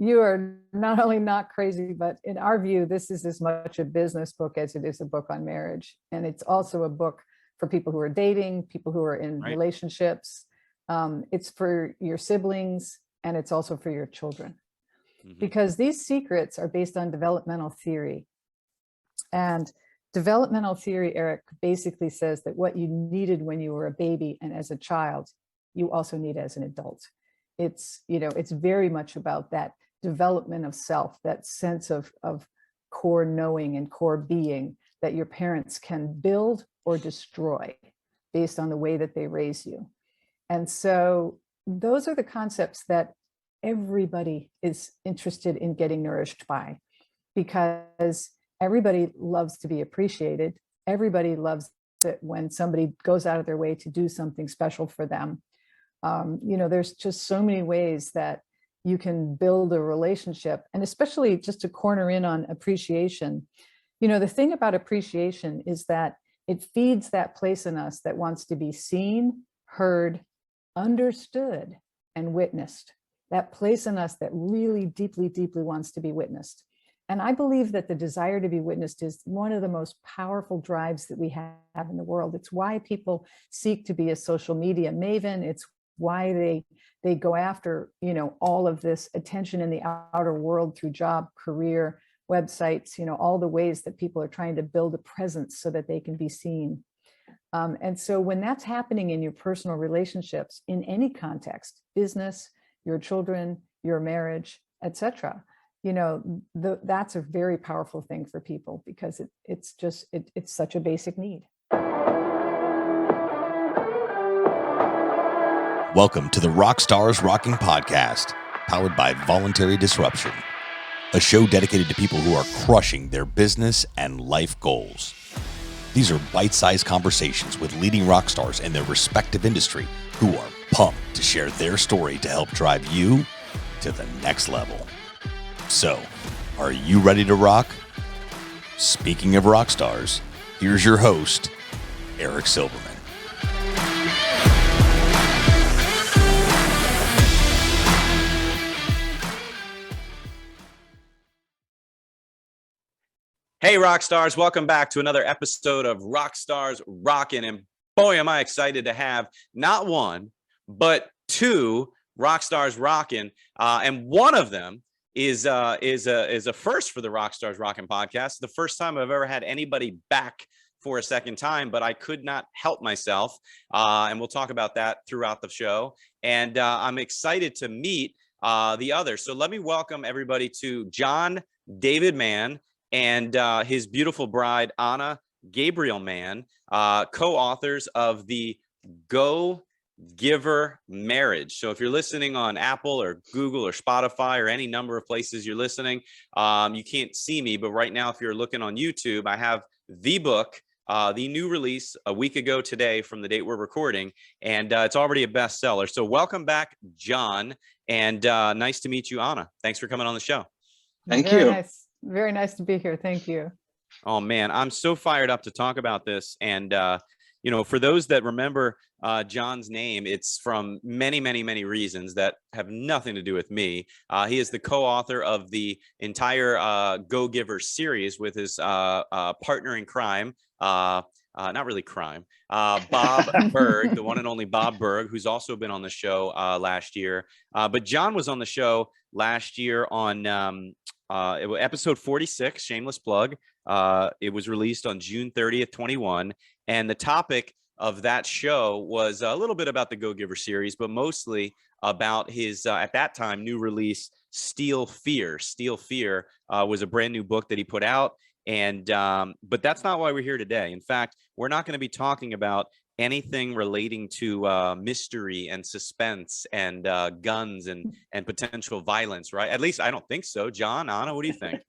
you are not only not crazy, but in our view, this is as much a business book as it is a book on marriage. And it's also a book for people who are dating, people who are in relationships. It's for your siblings, and it's also for your children. Because these secrets are based on developmental theory. And developmental theory, Eric, basically says that what you needed when you were a baby and as a child, you also need as an adult. It's, it's very much about that development of self, that sense of core knowing and core being that your parents can build or destroy based on the way that they raise you. And so those are the concepts that everybody is interested in getting nourished by, because everybody loves to be appreciated. Everybody loves it when somebody goes out of their way to do something special for them. There's just so many ways that you can build a relationship, and especially just to corner in on appreciation. The thing about appreciation is that it feeds that place in us that wants to be seen, heard, understood, and witnessed. That place in us that really deeply, deeply wants to be witnessed. And I believe that the desire to be witnessed is one of the most powerful drives that we have in the world. It's why people seek to be a social media maven. It's why they go after, all of this attention in the outer world through job, career, websites, all the ways that people are trying to build a presence so that they can be seen. And so when that's happening in your personal relationships, in any context, business, your children, your marriage, etc., that's a very powerful thing for people, because it's such a basic need. Welcome to the Rockstars Rocking podcast, powered by Voluntary Disruption, a show dedicated to people who are crushing their business and life goals. These are bite-sized conversations with leading rock stars in their respective industry who are pumped to share their story to help drive you to the next level. So, are you ready to rock? Speaking of rock stars, here's your host, Eric Silverman. Hey, rock stars, welcome back to another episode of Rockstars Rocking. And boy, am I excited to have not one, but two rock stars rocking. And one of them is a first for the Rockstars Rocking podcast. The first time I've ever had anybody back for a second time, but I could not help myself. And we'll talk about that throughout the show. And I'm excited to meet the other. So let me welcome everybody to John David Mann and his beautiful bride, Anna Gabriel Mann, co-authors of the Go Giver Marriage. So if you're listening on Apple or Google or Spotify or any number of places you're listening, you can't see me, but right now, if you're looking on YouTube, I have the book, the new release a week ago today from the date we're recording, and it's already a bestseller. So welcome back, John, and nice to meet you, Anna. Thanks for coming on the show. Thank you. Nice. Very nice to be here. Thank you. Oh, man, I'm so fired up to talk about this. And, for those that remember John's name, it's from many, many, many reasons that have nothing to do with me. He is the co-author of the entire Go Giver series with his partner in crime. Not really crime. Bob Berg, the one and only Bob Berg, who's also been on the show last year. But John was on the show last year on episode 46, shameless plug. It was released on June 30th, 21. And the topic of that show was a little bit about the Go Giver series, but mostly about his, at that time, new release, Steal Fear. Steal Fear was a brand new book that he put out. And but that's not why we're here today. In fact, we're not going to be talking about anything relating to mystery and suspense and guns and potential violence, right? At least I don't think so. John, Anna, what do you think?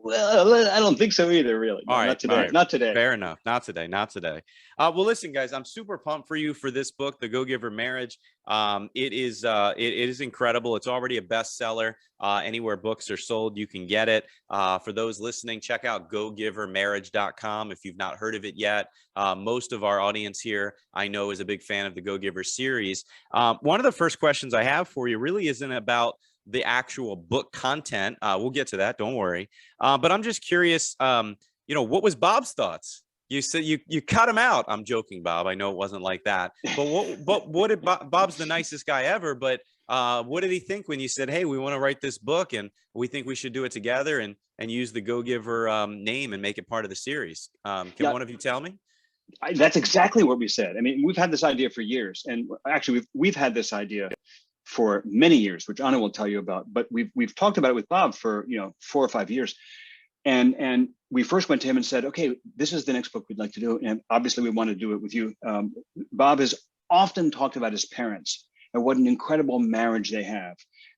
Well, I don't think so either, really. No, all right, not today. All right. Not today. Fair enough. Not today. Not today. Well, listen, guys, I'm super pumped for you for this book, The Go Giver Marriage. It is incredible. It's already a bestseller. Anywhere books are sold, you can get it. For those listening, check out gogivermarriage.com if you've not heard of it yet. Most of our audience here, I know, is a big fan of the Go Giver series. One of the first questions I have for you really isn't about the actual book content. We'll get to that. Don't worry. But I'm just curious, what was Bob's thoughts? You said you cut him out. I'm joking, Bob. I know it wasn't like that. But what did Bob's the nicest guy ever. But what did he think when you said, hey, we want to write this book and we think we should do it together and use the Go Giver name and make it part of the series? Can one of you tell me? That's exactly what we said. I mean, we've had this idea for years, and actually we've had this idea for many years, which Anna will tell you about. But we've talked about it with Bob for 4 or 5 years. And we first went to him and said, okay, this is the next book we'd like to do. And obviously we want to do it with you. Bob has often talked about his parents and what an incredible marriage they have.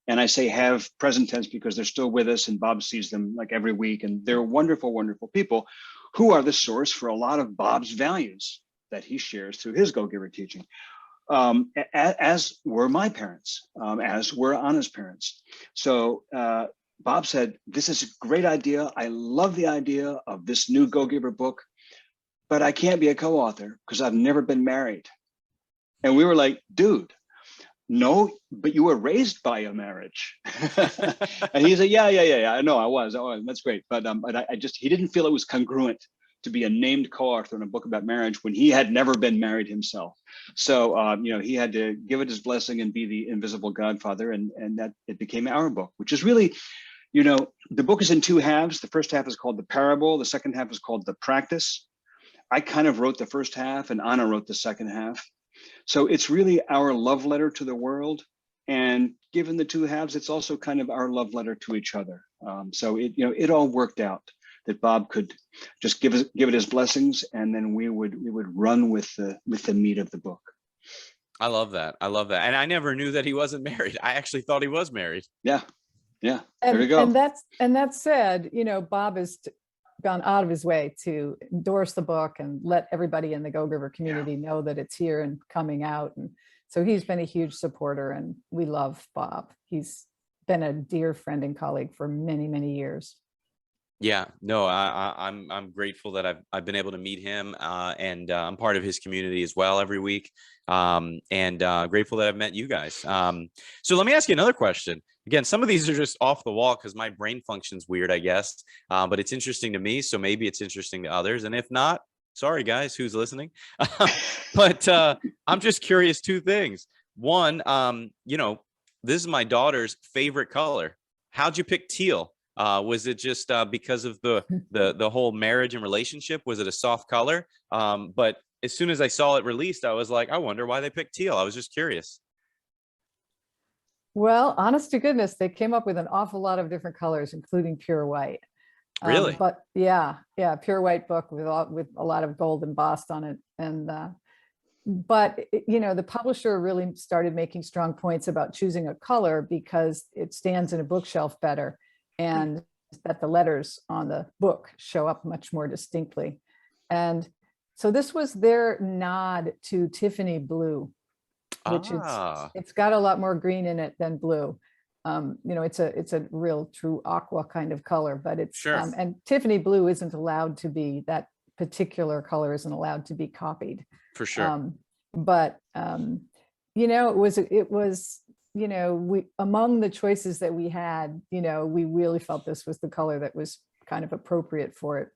And I say have present tense because they're still with us and Bob sees them like every week. And they're wonderful, wonderful people who are the source for a lot of Bob's values that he shares through his Go Giver teaching. As were my parents, as were Anna's parents. So Bob said, this is a great idea. I love the idea of this new Go Giver book, but I can't be a co-author because I've never been married. And we were like, dude, no, but you were raised by a marriage. And he said, yeah, I know I was. That's great. But he didn't feel it was congruent to be a named co-author in a book about marriage when he had never been married himself. So, he had to give it his blessing and be the invisible godfather, and that it became our book, which is really, the book is in 2 halves. The first half is called The Parable. The second half is called The Practice. I kind of wrote the first half and Anna wrote the second half. So it's really our love letter to the world. And given the 2 halves, it's also kind of our love letter to each other. So it all worked out that Bob could just give it his blessings, and then we would run with the meat of the book. I love that. And I never knew that he wasn't married. I actually thought he was married. Yeah. There we go. And that said, Bob has gone out of his way to endorse the book and let everybody in the Go Giver community know that it's here and coming out. And so he's been a huge supporter, and we love Bob. He's been a dear friend and colleague for many, many years. Yeah, no, I'm grateful that I've been able to meet him, and I'm part of his community as well every week, and grateful that I've met you guys. So let me ask you another question. Again, some of these are just off the wall because my brain function's weird, I guess, but it's interesting to me, so maybe it's interesting to others. And if not, sorry guys, who's listening? But I'm just curious, 2 things. One, this is my daughter's favorite color. How'd you pick teal? Was it just because of the whole marriage and relationship? Was it a soft color? But as soon as I saw it released, I was like, I wonder why they picked teal. I was just curious. Well, honest to goodness, they came up with an awful lot of different colors, including pure white. Really? But yeah, pure white book with a lot of gold embossed on it. And but the publisher really started making strong points about choosing a color because it stands in a bookshelf better, and that the letters on the book show up much more distinctly. And so this was their nod to Tiffany blue, which it's got a lot more green in it than blue. It's a real true aqua kind of color, but it's sure. And Tiffany blue isn't allowed to be, that particular color isn't allowed to be copied. For sure. But it was we, among the choices that we had, we really felt this was the color that was kind of appropriate for it.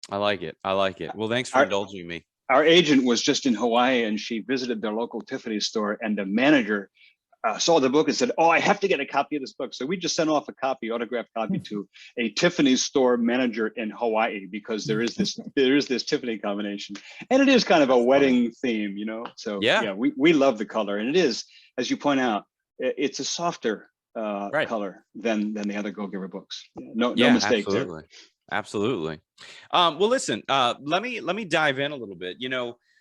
I like it. Well, thanks for indulging me. Our agent was just in Hawaii, and she visited their local Tiffany store, and the manager saw the book and said, oh, I have to get a copy of this book. So we just sent off a copy, autographed copy to a Tiffany store manager in Hawaii, because there is this Tiffany combination, and it is kind of a wedding theme, So yeah, we love the color, and it is, as you point out, it's a softer color than the other Go Giver books. No mistake there. Absolutely. Well, listen, let me dive in a little bit.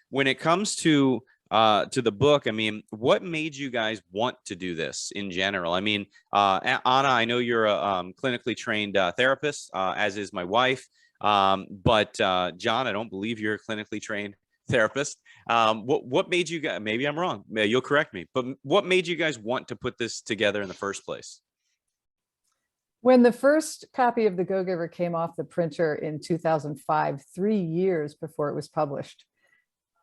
When it comes to the book, I mean, what made you guys want to do this in general? I mean, Anna, I know you're a clinically trained therapist, as is my wife. But John, I don't believe you're a clinically trained therapist. What made you guys, maybe I'm wrong, you'll correct me, but what made you guys want to put this together in the first place? When the first copy of the Go Giver came off the printer in 2005, 3 years before it was published,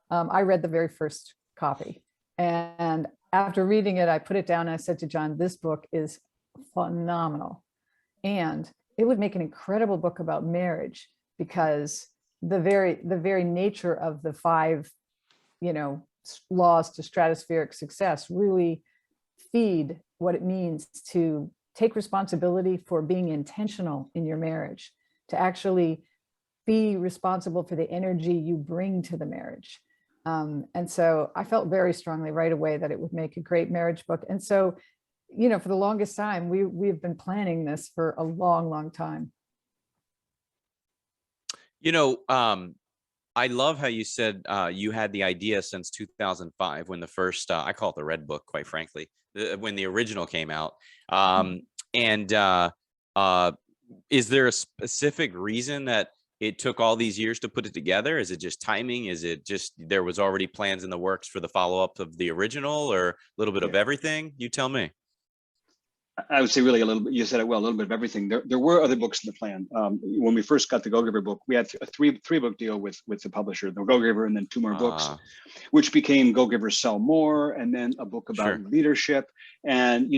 I read the very first copy, and after reading it, I put it down and I said to John, this book is phenomenal. And it would make an incredible book about marriage, because the very nature of the 5, laws to stratospheric success really feed what it means to take responsibility for being intentional in your marriage, to actually be responsible for the energy you bring to the marriage. And so I felt very strongly right away that it would make a great marriage book. And so, for the longest time, we've been planning this for a long, long time. I love how you said you had the idea since 2005 when the first, I call it the Red Book, quite frankly, when the original came out. And is there a specific reason that it took all these years to put it together? Is it just timing? Is it just there was already plans in the works for the follow-up of the original, or a little bit of everything? You tell me. I would say really a little bit. You said it well. A little bit of everything. There were other books in the plan. When we first got the Go Giver book, we had a three book deal with the publisher, the Go Giver, and then 2 more books, which became Go Giver Sell More, and then a book about leadership. And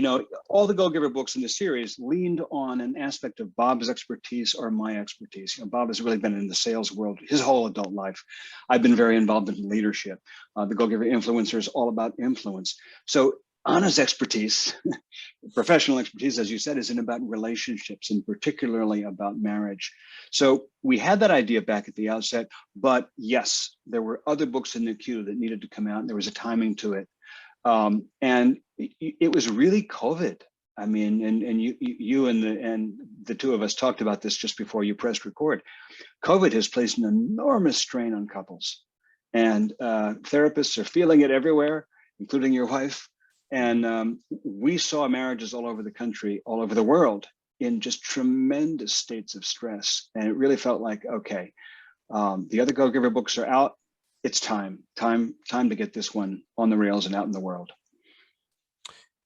all the Go Giver books in the series leaned on an aspect of Bob's expertise or my expertise. Bob has really been in the sales world his whole adult life. I've been very involved in leadership. The Go Giver Influencer is all about influence. So Anna's expertise, professional expertise, as you said, isn't about relationships, and particularly about marriage. So we had that idea back at the outset, but yes, there were other books in the queue that needed to come out, and there was a timing to it. And it was really COVID. I mean, and you and the 2 of us talked about this just before you pressed record. COVID has placed an enormous strain on couples, and therapists are feeling it everywhere, including your wife. And we saw marriages all over the country, all over the world, in just tremendous states of stress. And it really felt like, okay, the other Go Giver books are out. It's time to get this one on the rails and out in the world.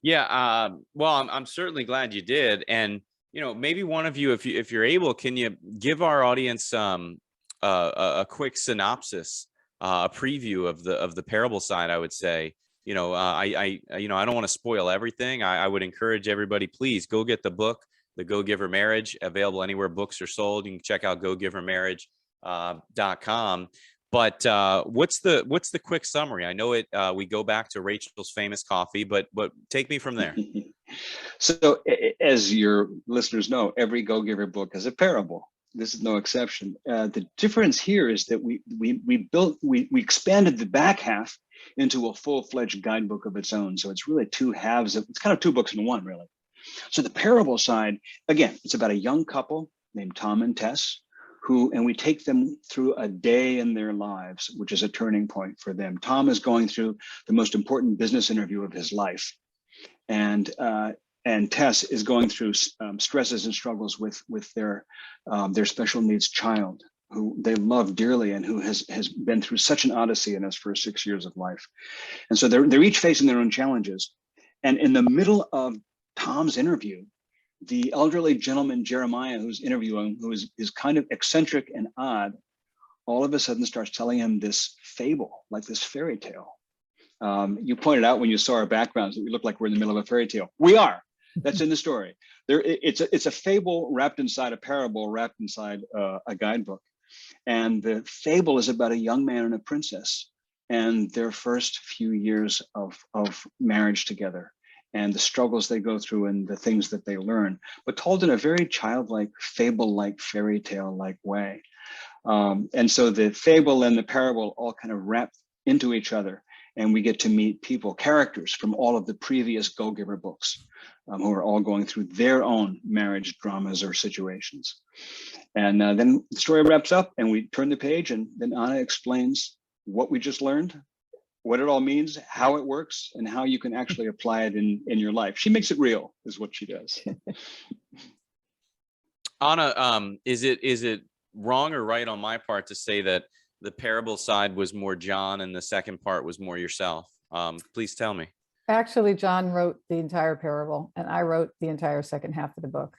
Yeah. Well, I'm certainly glad you did. And, maybe one of you, if you're able, can you give our audience a quick synopsis, a preview of the parable side, I would say. I don't want to spoil everything. I would encourage everybody, please go get the book, The Go Giver Marriage, available anywhere books are sold. You can check out gogivermarriage.com. But what's the quick summary? I know we go back to Rachel's famous coffee, but take me from there. So as your listeners know, every Go Giver book has a parable. This is no exception. The difference here is that we expanded the back half into a full-fledged guidebook of its own. So it's really 2 halves it's kind of 2 books in one, really. So the parable side, again, it's about a young couple named Tom and Tess, and we take them through a day in their lives, which is a turning point for them. Tom is going through the most important business interview of his life. And Tess is going through stresses and struggles with their special needs child, who they love dearly and who has been through such an odyssey in his first 6 years of life. And so they're each facing their own challenges. And in the middle of Tom's interview, the elderly gentleman, Jeremiah, who's interviewing, who is kind of eccentric and odd, all of a sudden starts telling him this fable, like this fairy tale. You pointed out when you saw our backgrounds that we look like we're in the middle of a fairy tale. We are. That's in the story. It's a fable wrapped inside a parable, wrapped inside a guidebook. And the fable is about a young man and a princess and their first few years of marriage together, and the struggles they go through and the things that they learn, but told in a very childlike, fable-like, fairy tale-like way. And so the fable and the parable all kind of wrap into each other, and we get to meet people, characters from all of the previous Go Giver books, who are all going through their own marriage dramas or situations. And then the story wraps up and we turn the page, and then Anna explains what we just learned, what it all means, how it works, and how you can actually apply it in your life. She makes it real, is what she does. Anna, is it wrong or right on my part to say that the parable side was more John and the second part was more yourself? Please tell me. Actually, John wrote the entire parable and I wrote the entire second half of the book.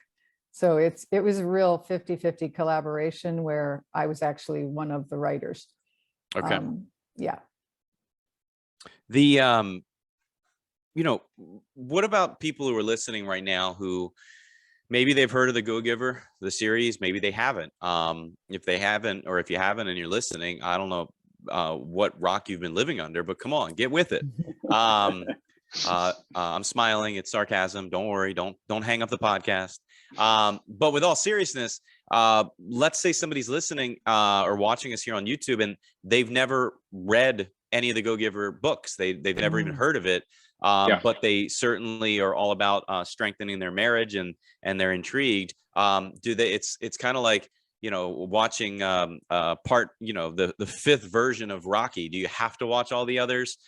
So it was a real 50-50 collaboration where I was actually one of the writers. Okay. Yeah. what about people who are listening right now who maybe they've heard of the Go-Giver, the series, maybe they haven't. If they haven't, or if you haven't and you're listening, I don't know what rock you've been living under, but come on, get with it. I'm smiling. It's sarcasm. Don't worry. Don't hang up the podcast. But with all seriousness, let's say somebody's listening or watching us here on YouTube and they've never read any of the Go-Giver books. They've never even heard of it. But they certainly are all about strengthening their marriage and they're intrigued. It's kind of like, watching the fifth version of Rocky. Do you have to watch all the others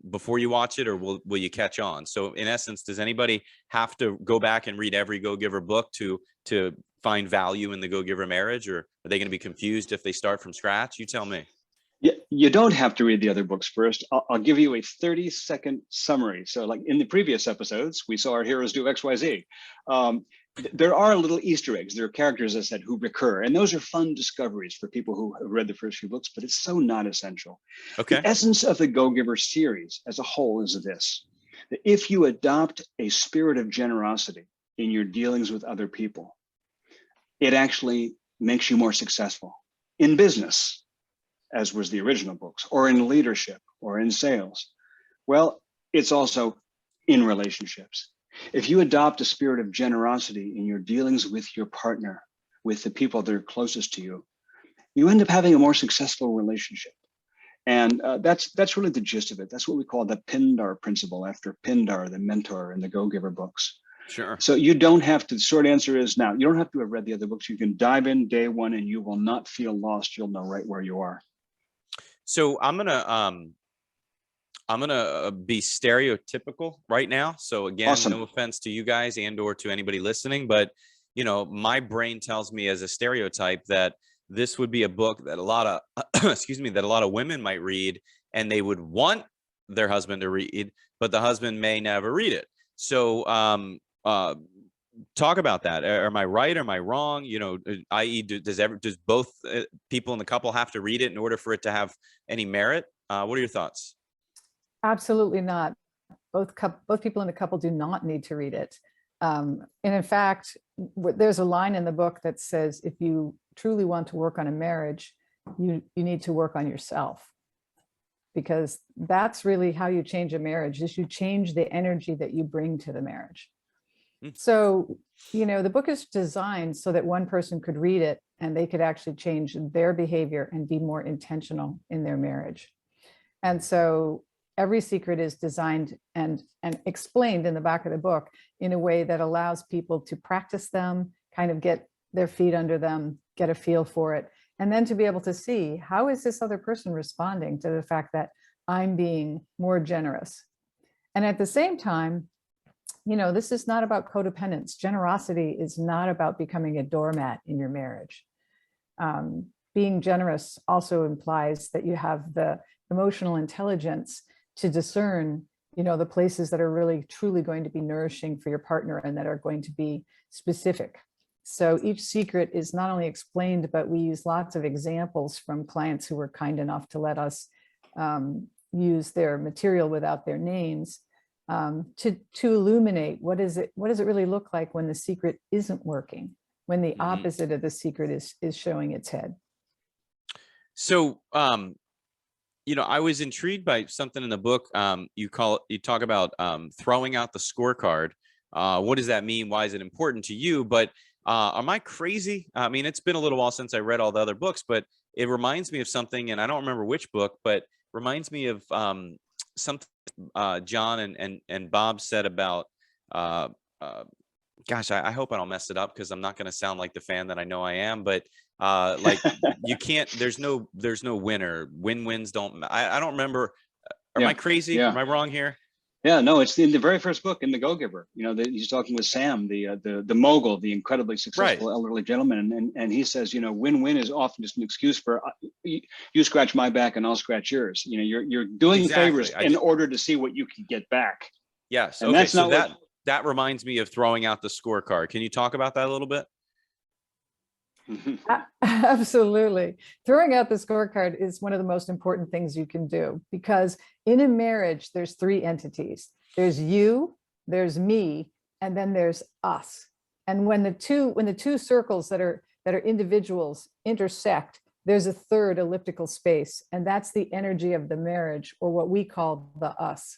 before you watch it, or will you catch on? So in essence, does anybody have to go back and read every Go-Giver book to find value in the Go-Giver marriage, or are they going to be confused if they start from scratch? You tell me. Yeah, you don't have to read the other books first. I'll give you a 30-second summary. So like in the previous episodes, we saw our heroes do X, Y, Z. There are little Easter eggs. There are characters, as I said, who recur. And those are fun discoveries for people who have read the first few books, but it's so not essential. Okay. The essence of the Go-Giver series as a whole is this: that if you adopt a spirit of generosity in your dealings with other people, it actually makes you more successful in business, as was the original books, or in leadership, or in sales. Well, it's also in relationships. If you adopt a spirit of generosity in your dealings with your partner, with the people that are closest to you, you end up having a more successful relationship. And that's really the gist of it. That's what we call the Pindar principle, after Pindar, the mentor in the Go-Giver books. Sure. So you don't have to, the short answer is now, you don't have to have read the other books. You can dive in day one and you will not feel lost. You'll know right where you are. So I'm gonna be stereotypical right now. So again, Awesome. No offense to you guys and or to anybody listening, but my brain tells me as a stereotype that this would be a book that a lot of that a lot of women might read, and they would want their husband to read, but the husband may never read it. So talk about that. Am I right? Am I wrong? I.e., does both people in the couple have to read it in order for it to have any merit? What are your thoughts? Absolutely not. Both people in the couple do not need to read it. And in fact, there's a line in the book that says, if you truly want to work on a marriage, you need to work on yourself, because that's really how you change a marriage, is you change the energy that you bring to the marriage. So, the book is designed so that one person could read it and they could actually change their behavior and be more intentional in their marriage. And so every secret is designed and explained in the back of the book in a way that allows people to practice them, kind of get their feet under them, get a feel for it, and then to be able to see, how is this other person responding to the fact that I'm being more generous? And at the same time, this is not about codependence. Generosity is not about becoming a doormat in your marriage. Being generous also implies that you have the emotional intelligence to discern, the places that are really truly going to be nourishing for your partner and that are going to be specific. So each secret is not only explained, but we use lots of examples from clients who were kind enough to let us use their material without their names, to illuminate what does it really look like when the secret isn't working, when the opposite of the secret is showing its head. So I was intrigued by something in the book. You talk about throwing out the scorecard. What does that mean? Why is it important to you? But am I crazy? I mean, it's been a little while since I read all the other books, but it reminds me of something, and I don't remember which book, but reminds me of something John and Bob said about. Gosh, I hope I don't mess it up, because I'm not going to sound like the fan that I know I am. But like, you can't. There's no winner. Win-wins don't. I don't remember. Am I crazy? Yeah. Am I wrong here? Yeah, no, it's in the very first book in The Go-Giver. He's talking with Sam, the mogul, the incredibly successful elderly gentleman, and he says, win-win is often just an excuse for you scratch my back and I'll scratch yours. You're doing favors in order to see what you can get back. Yes. And okay. that's So not that reminds me of throwing out the scorecard. Can you talk about that a little bit? Absolutely. Throwing out the scorecard is one of the most important things you can do, because in a marriage, there's three entities. There's you, there's me, and then there's us. And when the two circles that are individuals intersect, there's a third elliptical space, and that's the energy of the marriage, or what we call the us.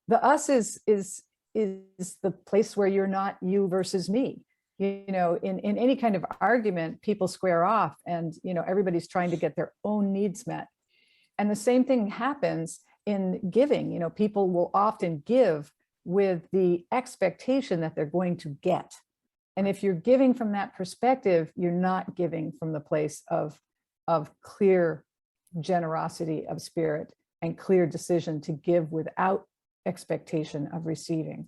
The us is the place where you're not you versus me. You know, in any kind of argument, people square off, and everybody's trying to get their own needs met. And the same thing happens in giving. You know, people will often give with the expectation that they're going to get. And if you're giving from that perspective, you're not giving from the place of clear generosity of spirit and clear decision to give without expectation of receiving.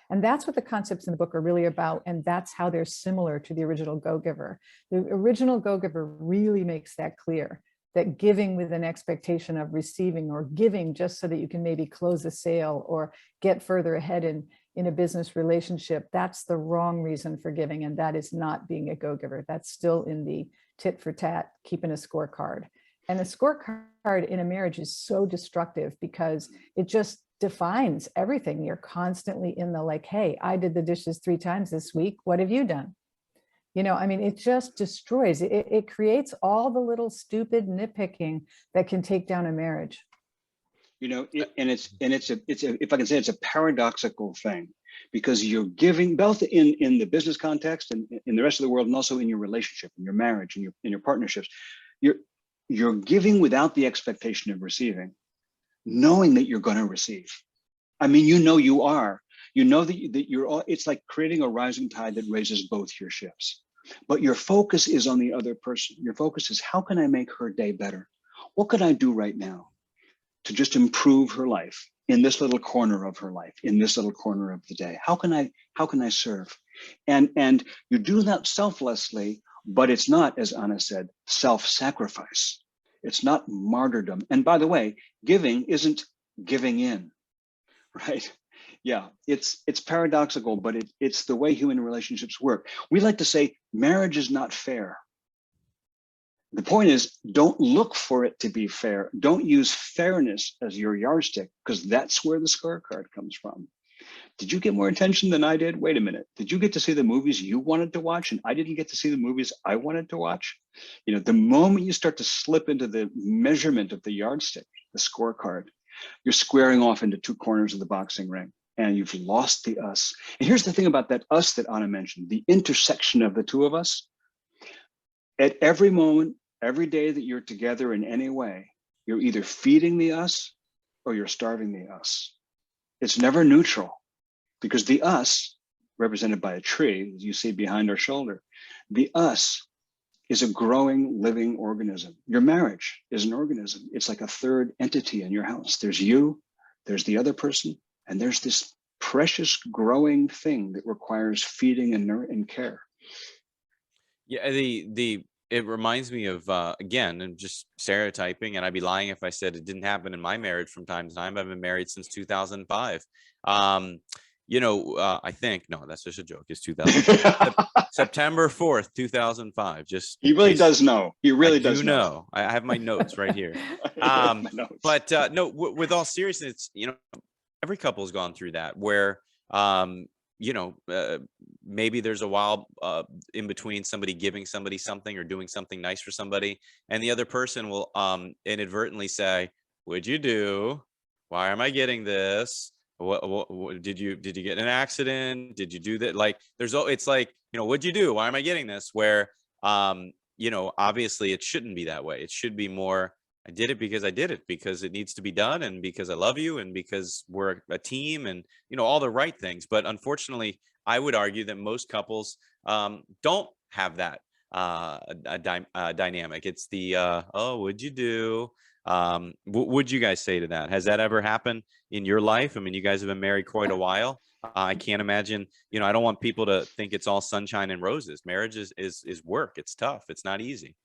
And that's what the concepts in the book are really about. And that's how they're similar to the original Go-Giver. The original Go-Giver really makes that clear, that giving with an expectation of receiving, or giving just so that you can maybe close a sale or get further ahead in a business relationship, that's the wrong reason for giving. And that is not being a Go-Giver. That's still in the tit for tat, keeping a scorecard. And a scorecard in a marriage is so destructive because it just defines everything. You're constantly in the like, hey, I did the dishes 3 times this week. What have you done? You know, I mean, it just destroys. It creates all the little stupid nitpicking that can take down a marriage. You know, it's if I can say, it's a paradoxical thing, because you're giving both in the business context and in the rest of the world, and also in your relationship, in your marriage, and in your partnerships. You're giving without the expectation of receiving, knowing that you're going to receive. I mean, you are. You know that you're all. It's like creating a rising tide that raises both your ships. But your focus is on the other person. Your focus is, how can I make her day better? What could I do right now to just improve her life in this little corner of her life, in this little corner of the day? How can I serve? And you do that selflessly, but it's not, as Anna said, self-sacrifice. It's not martyrdom. And by the way, giving isn't giving in, right? Yeah, it's paradoxical, but it's the way human relationships work. We like to say marriage is not fair. The point is, don't look for it to be fair. Don't use fairness as your yardstick, because that's where the scorecard comes from. Did you get more attention than I did? Wait a minute. Did you get to see the movies you wanted to watch and I didn't get to see the movies I wanted to watch? You know, the moment you start to slip into the measurement of the yardstick, the scorecard, you're squaring off into 2 corners of the boxing ring, and you've lost the us. And here's the thing about that us that Anna mentioned, the intersection of the 2 of us. At every moment, every day that you're together in any way, you're either feeding the us or you're starving the us. It's never neutral, because the us, represented by a tree, as you see behind our shoulder, the us is a growing, living organism. Your marriage is an organism. It's like a third entity in your house. There's you, there's the other person, and there's this precious growing thing that requires feeding and care. Yeah, it reminds me of again, and just stereotyping, and I'd be lying if I said it didn't happen in my marriage from time to time. I've been married since 2005. I think, no, that's just a joke. It's 2005. September 4th, 2005. Just he really does know. He really does know. I have my notes right here. But no, with all seriousness, every couple has gone through that, where maybe there's a while in between somebody giving somebody something or doing something nice for somebody, and the other person will inadvertently say, "What'd you do? Why am I getting this? What did you get in an accident? Did you do that?" Like, it's like, what'd you do? Why am I getting this? Where obviously it shouldn't be that way. It should be more, I did it because I did it, because it needs to be done, and because I love you, and because we're a team, and all the right things. But unfortunately, I would argue that most couples don't have that dynamic. It's the oh, what'd you do? What would you guys say to that? Has that ever happened in your life? I mean, you guys have been married quite a while. I can't imagine, I don't want people to think it's all sunshine and roses. Marriage is work. It's tough. It's not easy.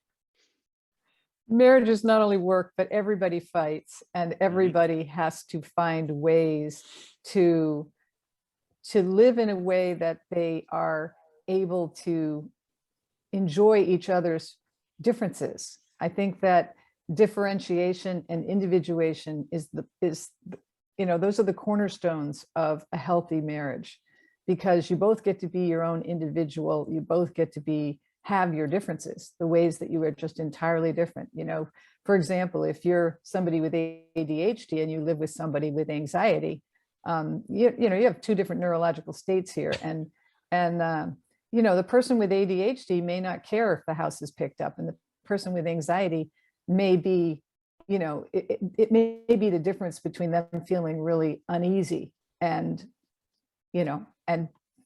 Marriage is not only work, but everybody fights, and everybody has to find ways to live in a way that they are able to enjoy each other's differences. I think that differentiation and individuation is those are the cornerstones of a healthy marriage, because you both get to be your own individual. You both get to have your differences, the ways that you are just entirely different. For example, if you're somebody with ADHD and you live with somebody with anxiety, you have two different neurological states here. And the person with ADHD may not care if the house is picked up, and the person with anxiety may be, it may be the difference between them feeling really uneasy and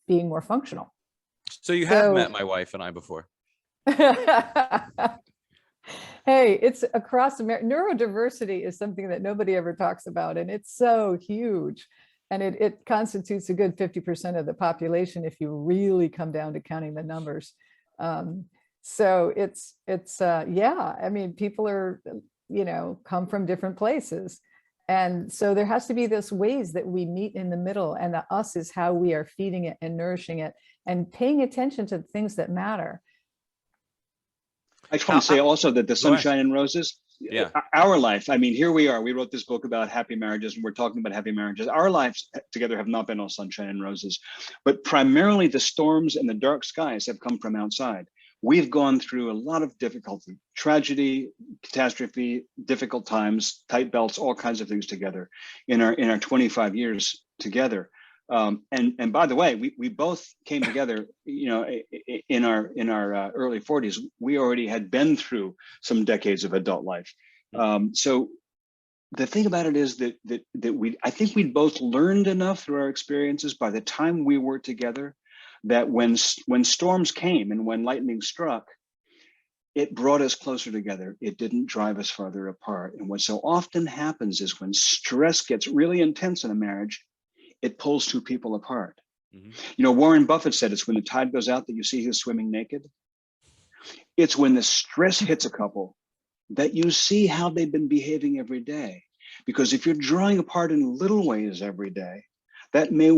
being more functional. So you have met my wife and I before. Hey, it's across America. Neurodiversity is something that nobody ever talks about, and it's so huge. And it constitutes a good 50% of the population if you really come down to counting the numbers. So it's yeah, I mean, people are, come from different places. And so there has to be those ways that we meet in the middle, and the us is how we are feeding it and nourishing it and paying attention to the things that matter. I just want to say also that the sunshine and roses, our life, I mean, here we are, we wrote this book about happy marriages, and we're talking about happy marriages. Our lives together have not been all sunshine and roses, but primarily the storms and the dark skies have come from outside. We've gone through a lot of difficulty, tragedy, catastrophe, difficult times, tight belts, all kinds of things together in our 25 years together. And by the way, we both came together, in our early 40s. We already had been through some decades of adult life. So the thing about it is that I think we'd both learned enough through our experiences by the time we were together, that when storms came and when lightning struck, it brought us closer together. It didn't drive us farther apart. And what so often happens is when stress gets really intense in a marriage, it pulls two people apart. Mm-hmm. Warren Buffett said it's when the tide goes out that you see who's swimming naked. It's when the stress hits a couple that you see how they've been behaving every day. Because if you're drawing apart in little ways every day, that may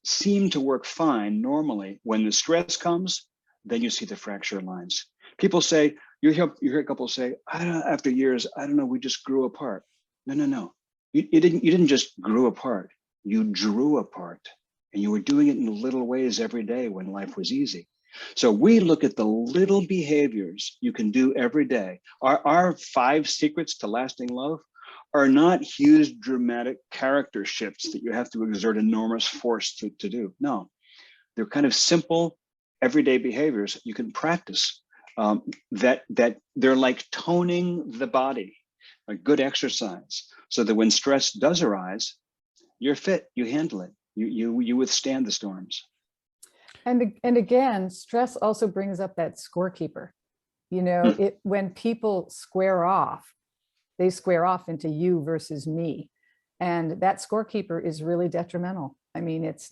seem to work fine normally. When the stress comes, then you see the fracture lines. People say, you hear couples say, after years, I don't know, we just grew apart. No. You didn't just grew apart. You drew apart, and you were doing it in little ways every day when life was easy. So we look at the little behaviors you can do every day. Our 5 secrets to lasting love are not huge dramatic character shifts that you have to exert enormous force to do. No, they're kind of simple everyday behaviors you can practice, that they're like toning the body, a good exercise, so that when stress does arise, you're fit, you handle it, you withstand the storms. And again, stress also brings up that scorekeeper. When people square off, they square off into you versus me. And that scorekeeper is really detrimental. I mean, it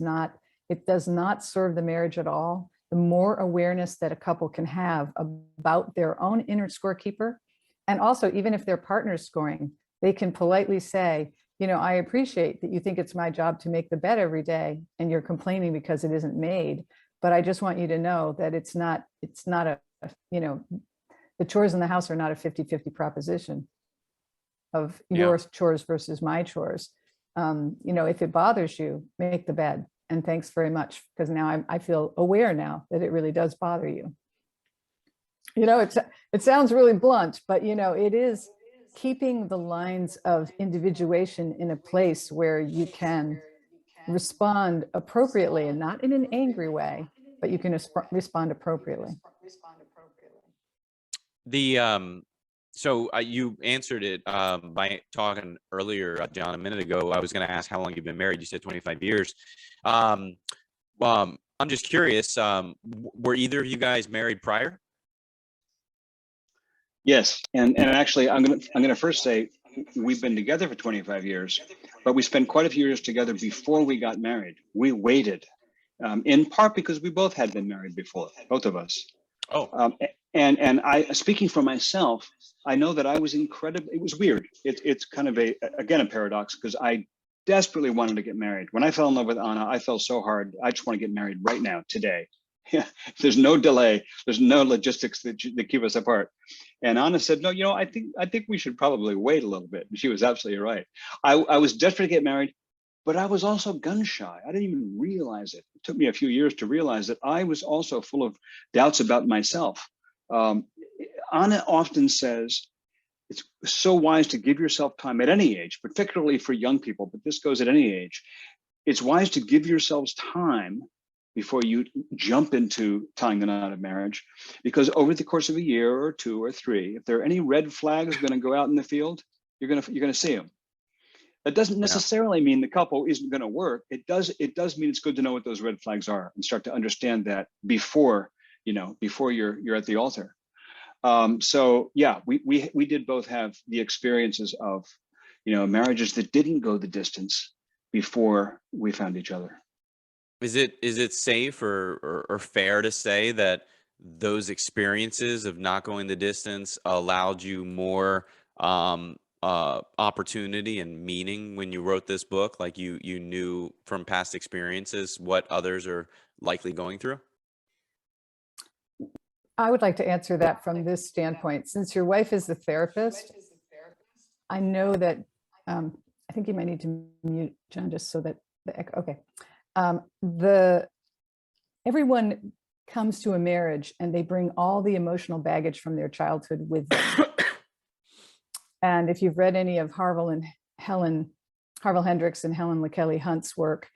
does not serve the marriage at all. The more awareness that a couple can have about their own inner scorekeeper, and also even if their partner's scoring, they can politely say, I appreciate that you think it's my job to make the bed every day and you're complaining because it isn't made, but I just want you to know that it's not the chores in the house are not a 50-50 proposition of your chores versus my chores. If it bothers you, make the bed. And thanks very much, because now I feel aware now that it really does bother you. It sounds really blunt, but it is keeping the lines of individuation in a place where you can respond appropriately, and not in an angry way, but you can respond appropriately. So you answered it by talking earlier, John, a minute ago. I was going to ask how long you've been married. You said 25 years. I'm just curious, were either of you guys married prior? Yes, and actually, I'm gonna first say we've been together for 25 years, but we spent quite a few years together before we got married. We waited, in part because we both had been married before, both of us. Oh. And I, speaking for myself, I know that I was incredibly. It was weird. It's kind of a paradox, because I desperately wanted to get married. When I fell in love with Anna, I fell so hard. I just want to get married right now, today. Yeah, there's no delay. There's no logistics that keep us apart. And Anna said, no, I think we should probably wait a little bit. And she was absolutely right. I was desperate to get married, but I was also gun shy. I didn't even realize it. It took me a few years to realize that I was also full of doubts about myself. Anna often says, it's so wise to give yourself time at any age, particularly for young people, but this goes at any age. It's wise to give yourselves time before you jump into tying the knot of marriage, because over the course of a year or two or three, if there are any red flags going to go out in the field, you're going to see them. That doesn't necessarily mean the couple isn't going to work. It does mean it's good to know what those red flags are and start to understand that before you're at the altar. So yeah, we did both have the experiences of, marriages that didn't go the distance before we found each other. Is it safe or fair to say that those experiences of not going the distance allowed you more opportunity and meaning when you wrote this book? Like you knew from past experiences what others are likely going through? I would like to answer that from this standpoint. Since your wife is the therapist, I know that, I think you might need to mute John just so that okay. Everyone comes to a marriage and they bring all the emotional baggage from their childhood with them. And if you've read any of Harville Hendricks and Helen LaKelly Hunt's work,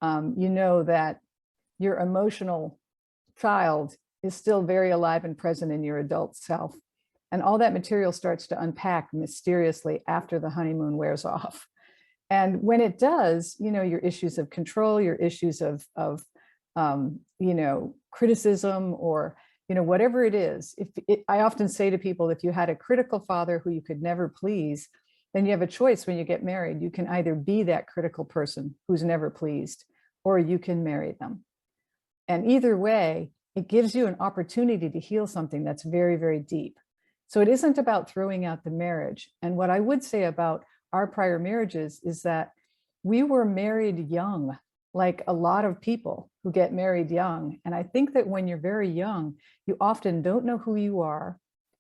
you know that your emotional child is still very alive and present in your adult self. And all that material starts to unpack mysteriously after the honeymoon wears off. And when it does, your issues of control, your issues of criticism, or, whatever it is, I often say to people, if you had a critical father who you could never please, then you have a choice when you get married. You can either be that critical person who's never pleased, or you can marry them. And either way, it gives you an opportunity to heal something that's very, very deep. So it isn't about throwing out the marriage. And what I would say about our prior marriages is that we were married young, like a lot of people who get married young. And I think that when you're very young, you often don't know who you are.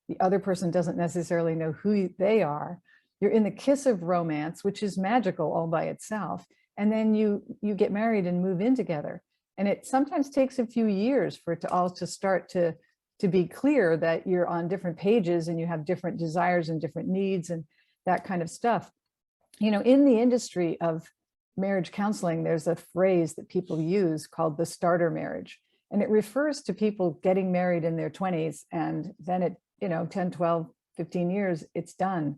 The other person doesn't necessarily know who they are. You're in the kiss of romance, which is magical all by itself. And then you get married and move in together. And it sometimes takes a few years for it to all to start to be clear that you're on different pages and you have different desires and different needs and that kind of stuff. In the industry of marriage counseling, there's a phrase that people use called the starter marriage. And it refers to people getting married in their 20s. And then it, 10, 12, 15 years, it's done.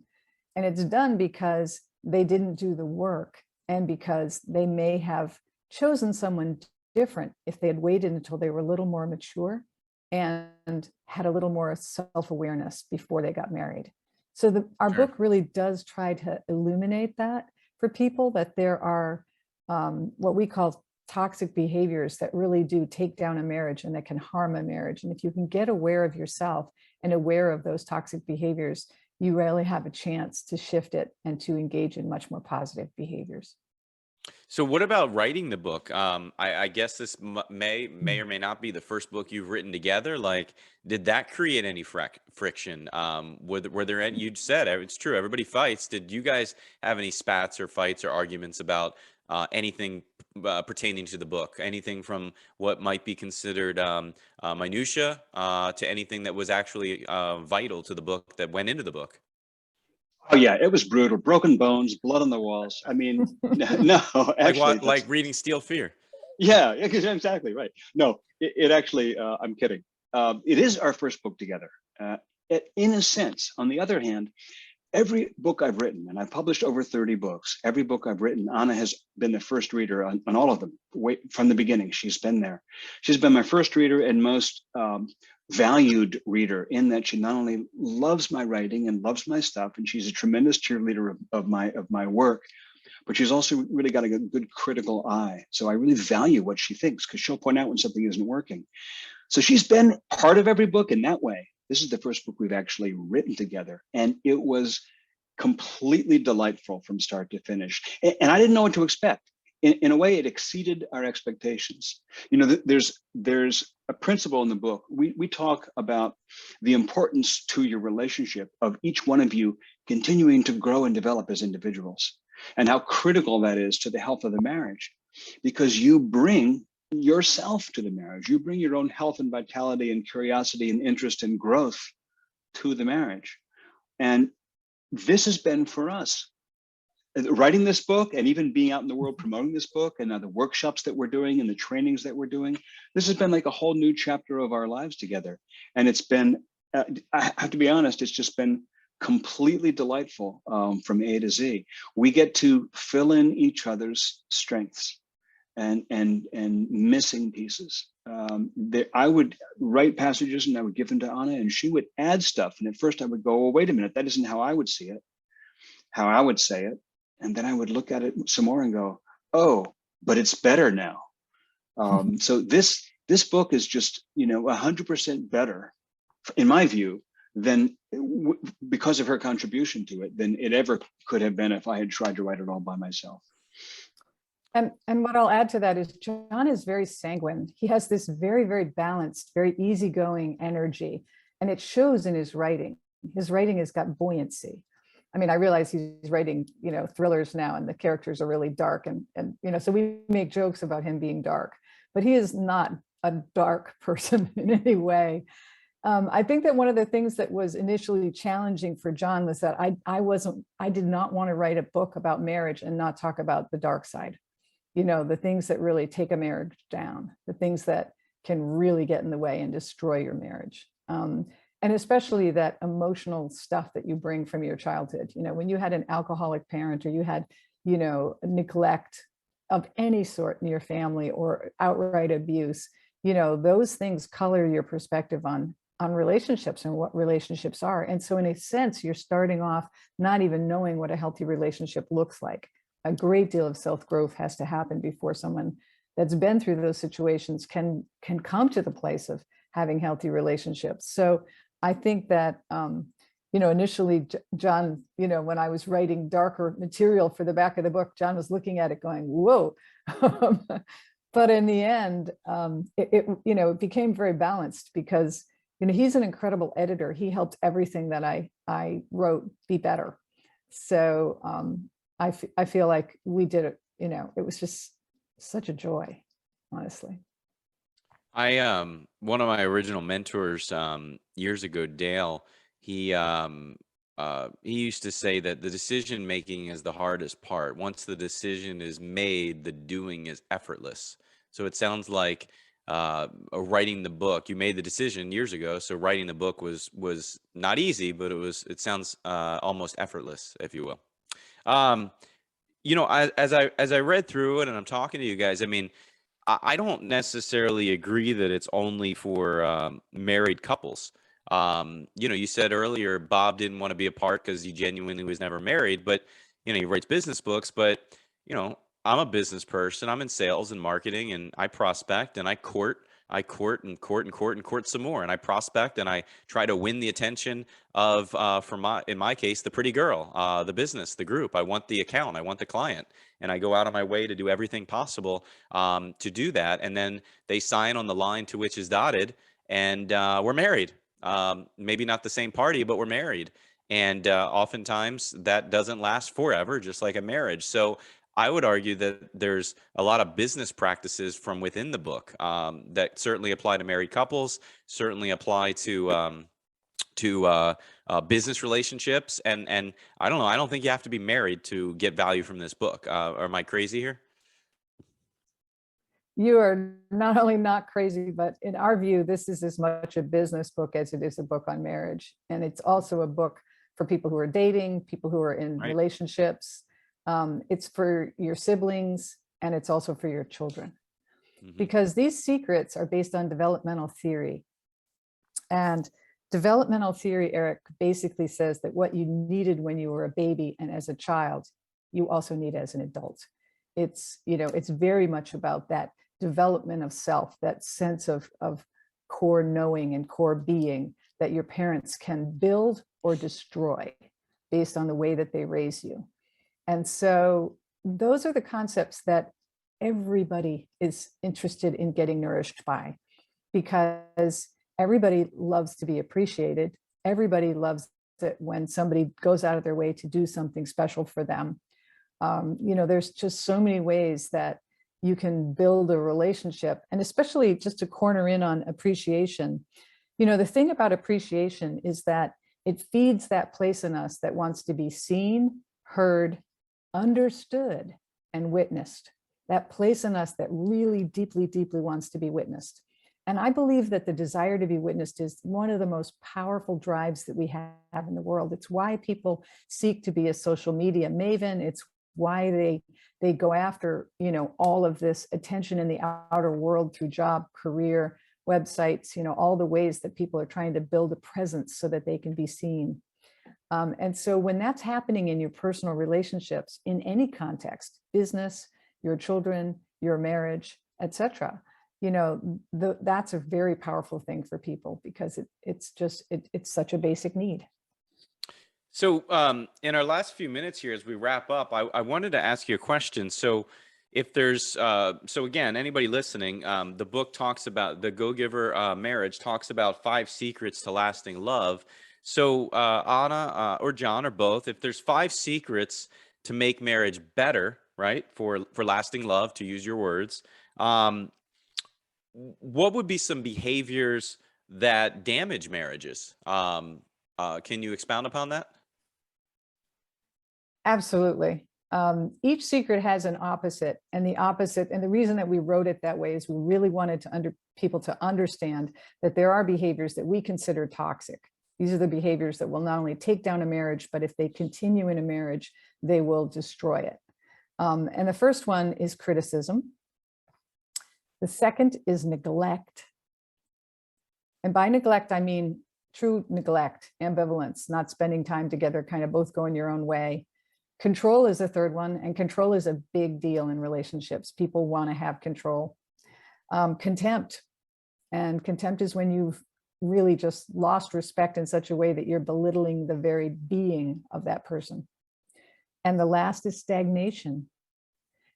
And it's done because they didn't do the work and because they may have chosen someone different if they had waited until they were a little more mature and had a little more self-awareness before they got married. So our book really does try to illuminate that for people, that there are what we call toxic behaviors that really do take down a marriage and that can harm a marriage. And if you can get aware of yourself and aware of those toxic behaviors, you really have a chance to shift it and to engage in much more positive behaviors. So what about writing the book? I guess this may or may not be the first book you've written together. Like, did that create any friction? Were there any, you said it's true, everybody fights. Did you guys have any spats or fights or arguments about anything pertaining to the book? Anything from what might be considered minutia to anything that was actually vital to the book that went into the book? Oh yeah, it was brutal. Broken bones, blood on the walls. I mean, no, actually, like reading Steel Fear. Yeah, exactly right. No, it actually, I'm kidding. It is our first book together. In a sense, on the other hand, every book I've written, and I've published over 30 books, every book I've written, Anna has been the first reader on all of them. From the beginning, she's been there. She's been my first reader and most valued reader, in that she not only loves my writing and loves my stuff, and she's a tremendous cheerleader of my work, but she's also really got a good critical eye. So I really value what she thinks, because she'll point out when something isn't working. So she's been part of every book in that way. This is the first book we've actually written together, and it was completely delightful from start to finish. And I didn't know what to expect. in a way, it exceeded our expectations. You know, there's a principle in the book. We talk about the importance to your relationship of each one of you continuing to grow and develop as individuals, and how critical that is to the health of the marriage, because you bring yourself to the marriage. You bring your own health and vitality and curiosity and interest and growth to the marriage. And this has been for us, writing this book and even being out in the world promoting this book, and the workshops that we're doing and the trainings that we're doing, this has been like a whole new chapter of our lives together. And it's been, I have to be honest, it's just been completely delightful from A to Z. We get to fill in each other's strengths and missing pieces. I would write passages and I would give them to Anna, and she would add stuff. And at first I would go, well, wait a minute, that isn't how I would see it, how I would say it. And then I would look at it some more and go, oh, but it's better now. So this book is just, 100% better, in my view, than because of her contribution to it, than it ever could have been if I had tried to write it all by myself. And what I'll add to that is John is very sanguine. He has this very, very balanced, very easygoing energy, and it shows in his writing. His writing has got buoyancy. I mean, I realize he's writing, thrillers now, and the characters are really dark, and so we make jokes about him being dark, but he is not a dark person in any way. I think that one of the things that was initially challenging for John was that I did not want to write a book about marriage and not talk about the dark side, the things that really take a marriage down, the things that can really get in the way and destroy your marriage. And especially that emotional stuff that you bring from your childhood. When you had an alcoholic parent, or you had, neglect of any sort in your family, or outright abuse, those things color your perspective on relationships and what relationships are. And so in a sense, you're starting off not even knowing what a healthy relationship looks like. A great deal of self-growth has to happen before someone that's been through those situations can come to the place of having healthy relationships. So I think that, initially, John, when I was writing darker material for the back of the book, John was looking at it going, whoa. But in the end, it became very balanced, because, he's an incredible editor. He helped everything that I wrote be better. So I feel like we did it, it was just such a joy, honestly. One of my original mentors years ago, Dale, he used to say that the decision making is the hardest part. Once the decision is made, the doing is effortless. So it sounds like writing the book, you made the decision years ago, so writing the book was not easy, but it sounds almost effortless, if you will. As I read through it and I'm talking to you guys, I mean, I don't necessarily agree that it's only for married couples. You said earlier Bob didn't want to be a part because he genuinely was never married, but he writes business books. But I'm a business person. I'm in sales and marketing, and I prospect and I court and court some more, and I prospect and I try to win the attention of, in my case, the pretty girl, the business, the group. I want the account, I want the client, and I go out of my way to do everything possible to do that. And then they sign on the line to which is dotted, and we're married. Maybe not the same party, but we're married. And oftentimes that doesn't last forever, just like a marriage. So I would argue that there's a lot of business practices from within the book that certainly apply to married couples, certainly apply to business relationships. And I don't know, I don't think you have to be married to get value from this book. Or am I crazy here? You are not only not crazy, but in our view, this is as much a business book as it is a book on marriage. And it's also a book for people who are dating, people who are in relationships. It's for your siblings, and it's also for your children, because these secrets are based on developmental theory. And developmental theory, Eric, basically says that what you needed when you were a baby and as a child, you also need as an adult. It's very much about that development of self, that sense of core knowing and core being that your parents can build or destroy based on the way that they raise you. And so those are the concepts that everybody is interested in getting nourished by, because everybody loves to be appreciated. Everybody loves it when somebody goes out of their way to do something special for them. There's just so many ways that you can build a relationship, and especially just to corner in on appreciation. The thing about appreciation is that it feeds that place in us that wants to be seen, heard, understood, and witnessed. That place in us that really deeply, deeply wants to be witnessed. And I believe that the desire to be witnessed is one of the most powerful drives that we have in the world. It's why people seek to be a social media maven. It's why they go after, all of this attention in the outer world through job, career, websites, all the ways that people are trying to build a presence so that they can be seen. And so when that's happening in your personal relationships, in any context, business, your children, your marriage, etc., that's a very powerful thing for people, because it's such a basic need. So in our last few minutes here, as we wrap up, I wanted to ask you a question. So if there's, so again, anybody listening, the book talks about, the Go-Giver Marriage talks about 5 secrets to lasting love. So Anna or John or both, if there's 5 secrets to make marriage better, right, for lasting love, to use your words, what would be some behaviors that damage marriages? Can you expound upon that? Absolutely. Each secret has an opposite, and the reason that we wrote it that way is we really wanted people to understand that there are behaviors that we consider toxic. These are the behaviors that will not only take down a marriage, but if they continue in a marriage, they will destroy it. And the first one is criticism. The second is neglect. And by neglect, I mean true neglect, ambivalence, not spending time together, kind of both going your own way. Control is the third one, and control is a big deal in relationships. People want to have control. Contempt. And contempt is when you've really just lost respect in such a way that you're belittling the very being of that person. And the last is stagnation.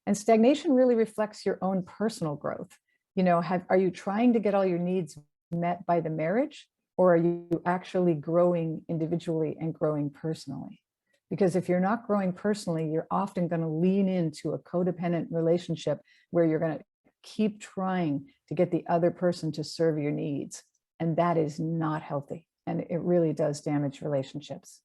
And stagnation really reflects your own personal growth. Are you trying to get all your needs met by the marriage, or are you actually growing individually and growing personally? Because if you're not growing personally, you're often going to lean into a codependent relationship where you're going to keep trying to get the other person to serve your needs. And that is not healthy. And it really does damage relationships.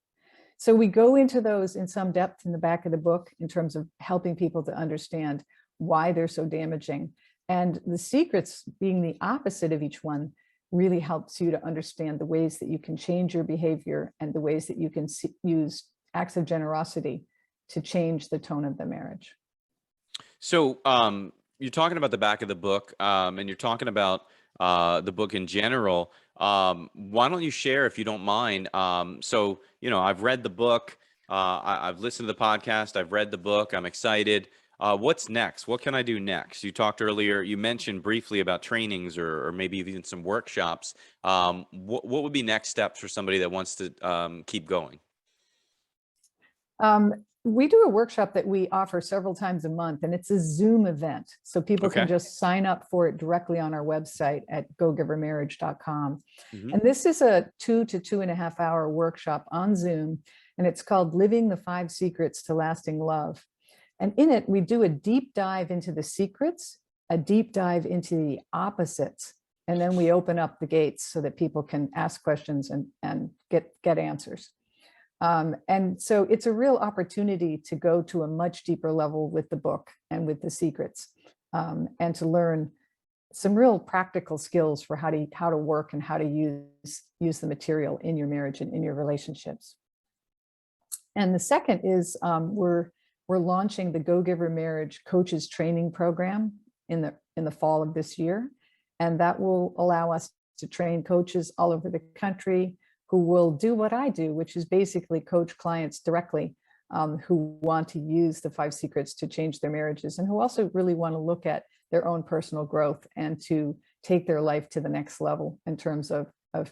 So we go into those in some depth in the back of the book in terms of helping people to understand why they're so damaging. And the secrets, being the opposite of each one, really helps you to understand the ways that you can change your behavior and the ways that you can use acts of generosity to change the tone of the marriage. So you're talking about the back of the book, and you're talking about the book in general. Why don't you share, if you don't mind? So, I've read the book, I've listened to the podcast, I've read the book, I'm excited. What's next? What can I do next? You talked earlier, you mentioned briefly about trainings or maybe even some workshops. What would be next steps for somebody that wants to keep going? We do a workshop that we offer several times a month, and it's a Zoom event. So people can just sign up for it directly on our website at gogivermarriage.com. And this is a 2 to 2.5 hour workshop on Zoom, and it's called Living the 5 Secrets to Lasting Love. And in it, we do a deep dive into the secrets, a deep dive into the opposites, and then we open up the gates so that people can ask questions and get answers. And so it's a real opportunity to go to a much deeper level with the book and with the secrets, and to learn some real practical skills for how to work and how to use the material in your marriage and in your relationships. And the second is we're launching the Go-Giver Marriage Coaches Training Program in the fall of this year, and that will allow us to train coaches all over the country who will do what I do, which is basically coach clients directly, who want to use the 5 secrets to change their marriages, and who also really want to look at their own personal growth and to take their life to the next level in terms of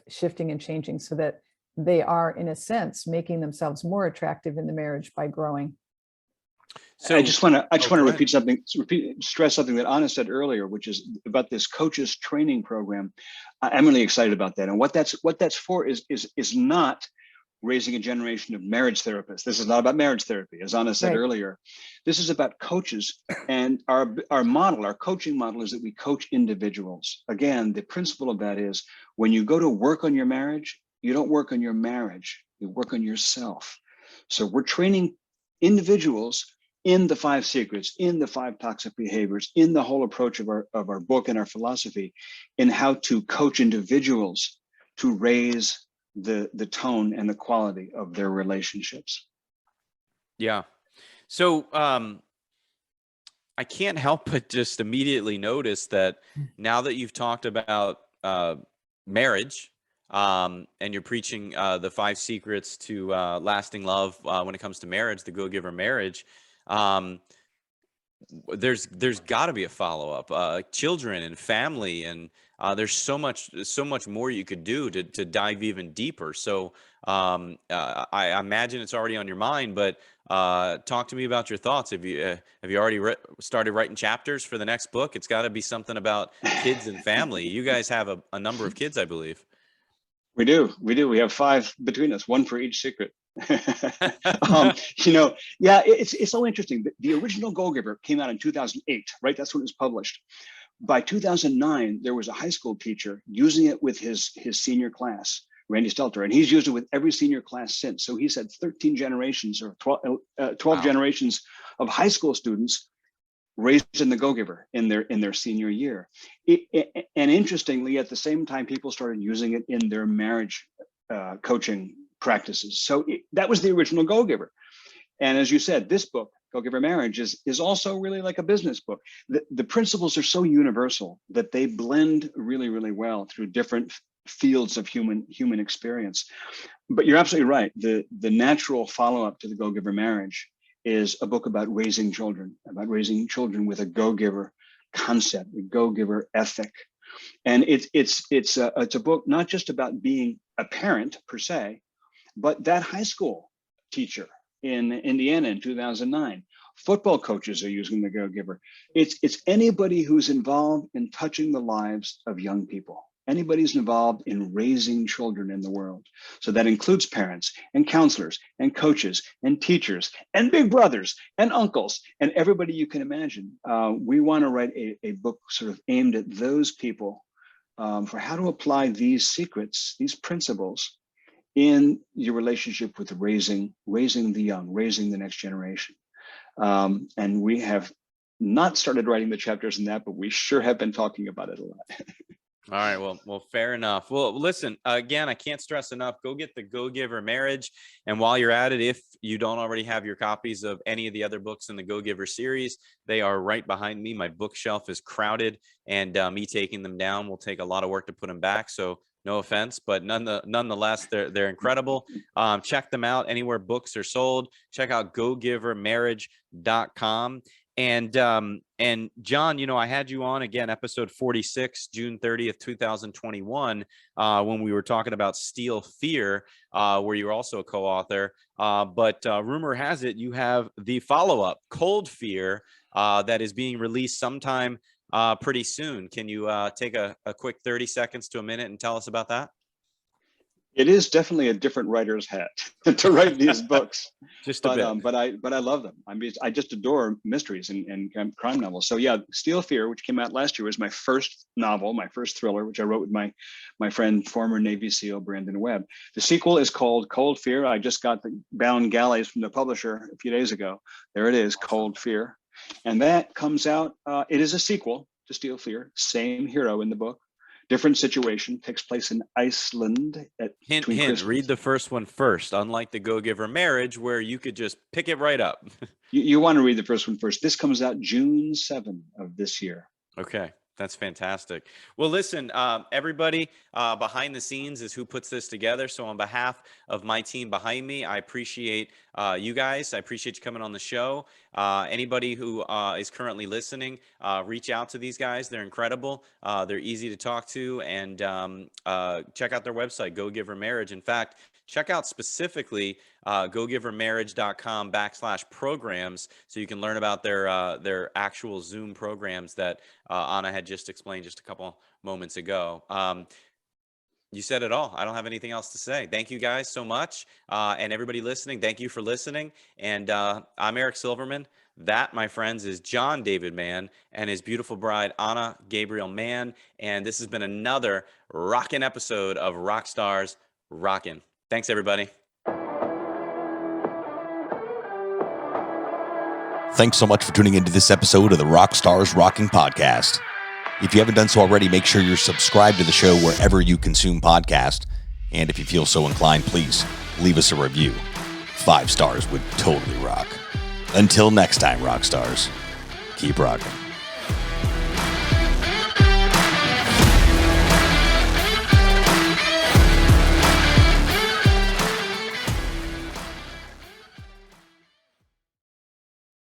shifting and changing, so that they are, in a sense, making themselves more attractive in the marriage by growing. So, I just want to go ahead. stress something that Anna said earlier, which is about this coaches training program. I'm really excited about that. And what that's for is not raising a generation of marriage therapists. This is not about marriage therapy, as Anna said Right. earlier. This is about coaches, and our coaching model is that we coach individuals. Again, the principle of that is when you go to work on your marriage, you don't work on your marriage, you work on yourself. So we're training individuals in the 5 secrets, in the 5 toxic behaviors, in the whole approach of our book and our philosophy, in how to coach individuals to raise the tone and the quality of their relationships. Yeah. So I can't help but just immediately notice that now that you've talked about marriage, and you're preaching the 5 secrets to lasting love when it comes to marriage, the Go-Giver marriage, there's got to be a follow-up, children and family, and there's so much more you could do to dive even deeper. So I imagine it's already on your mind, but talk to me about your thoughts. Have you already started writing chapters for the next book? It's got to be something about kids and family. You guys have a number of kids, I believe. We do. We have 5 between us, 1 for each secret. It's so interesting. The original Go-Giver came out in 2008, right? That's when it was published. By 2009, there was a high school teacher using it with his senior class, Randy Stelter, and he's used it with every senior class since. So he said 13 generations or 12 Wow. generations of high school students raised in the Go-Giver in their senior year. And interestingly, at the same time, people started using it in their marriage coaching practices. So that was the original Go-Giver. And as you said, this book, Go-Giver Marriage, is also really like a business book. The principles are so universal that they blend really, really well through different fields of human experience. But you're absolutely right. The natural follow-up to the Go-Giver Marriage is a book about raising children with a Go-Giver concept, a Go-Giver ethic. And it's a book not just about being a parent per se, but that high school teacher in Indiana in 2009. Football coaches are using the Go-Giver. It's anybody who's involved in touching the lives of young people. Anybody who's involved in raising children in the world. So that includes parents and counselors and coaches and teachers and big brothers and uncles and everybody you can imagine. We want to write a book sort of aimed at those people for how to apply these secrets, these principles in your relationship with raising the young, raising the next generation. And we have not started writing the chapters in that, but we sure have been talking about it a lot. All right. Well, fair enough. Well, listen, again, I can't stress enough. Go get the Go-Giver Marriage. And while you're at it, if you don't already have your copies of any of the other books in the Go-Giver series, they are right behind me. My bookshelf is crowded, and me taking them down will take a lot of work to put them back. So no offense, but nonetheless, they're incredible. Check them out anywhere books are sold. Check out gogivermarriage.com. And John, I had you on again, episode 46, June 30th, 2021, when we were talking about Steal Fear, where you were also a co-author. But rumor has it you have the follow-up, Cold Fear, that is being released sometime pretty soon. Can you take a quick 30 seconds to a minute and tell us about that? It is definitely a different writer's hat to write these books, Just a bit. but I love them. I just adore mysteries and crime novels. So yeah, Steal Fear, which came out last year, was my first novel, my first thriller, which I wrote with my friend, former Navy SEAL Brandon Webb. The sequel is called Cold Fear. I just got the bound galleys from the publisher a few days ago. There it is, Cold Fear, and that comes out. It is a sequel to Steal Fear. Same hero in the book. Different situation, takes place in Iceland. Hint, read the first one first, unlike the Go-Giver Marriage, where you could just pick it right up. You want to read the first one first. This comes out June 7th of this year. Okay. That's fantastic. Well, listen, everybody behind the scenes is who puts this together. So on behalf of my team behind me, I appreciate you guys. I appreciate you coming on the show. Anybody who is currently listening, reach out to these guys. They're incredible. They're easy to talk to, and check out their website, Go Giver Marriage. In fact, check out specifically gogivermarriage.com/programs so you can learn about their actual Zoom programs that Anna had just explained just a couple moments ago. You said it all. I don't have anything else to say. Thank you guys so much. And everybody listening, thank you for listening. And I'm Eric Silverman. That, my friends, is John David Mann and his beautiful bride, Anna Gabriel Mann. And this has been another rockin' episode of Rockstars Rockin'. Thanks, everybody. Thanks so much for tuning into this episode of the Rockstars Rocking podcast. If you haven't done so already, make sure you're subscribed to the show wherever you consume podcasts. And if you feel so inclined, please leave us a review. 5 stars would totally rock. Until next time, Rockstars, keep rocking.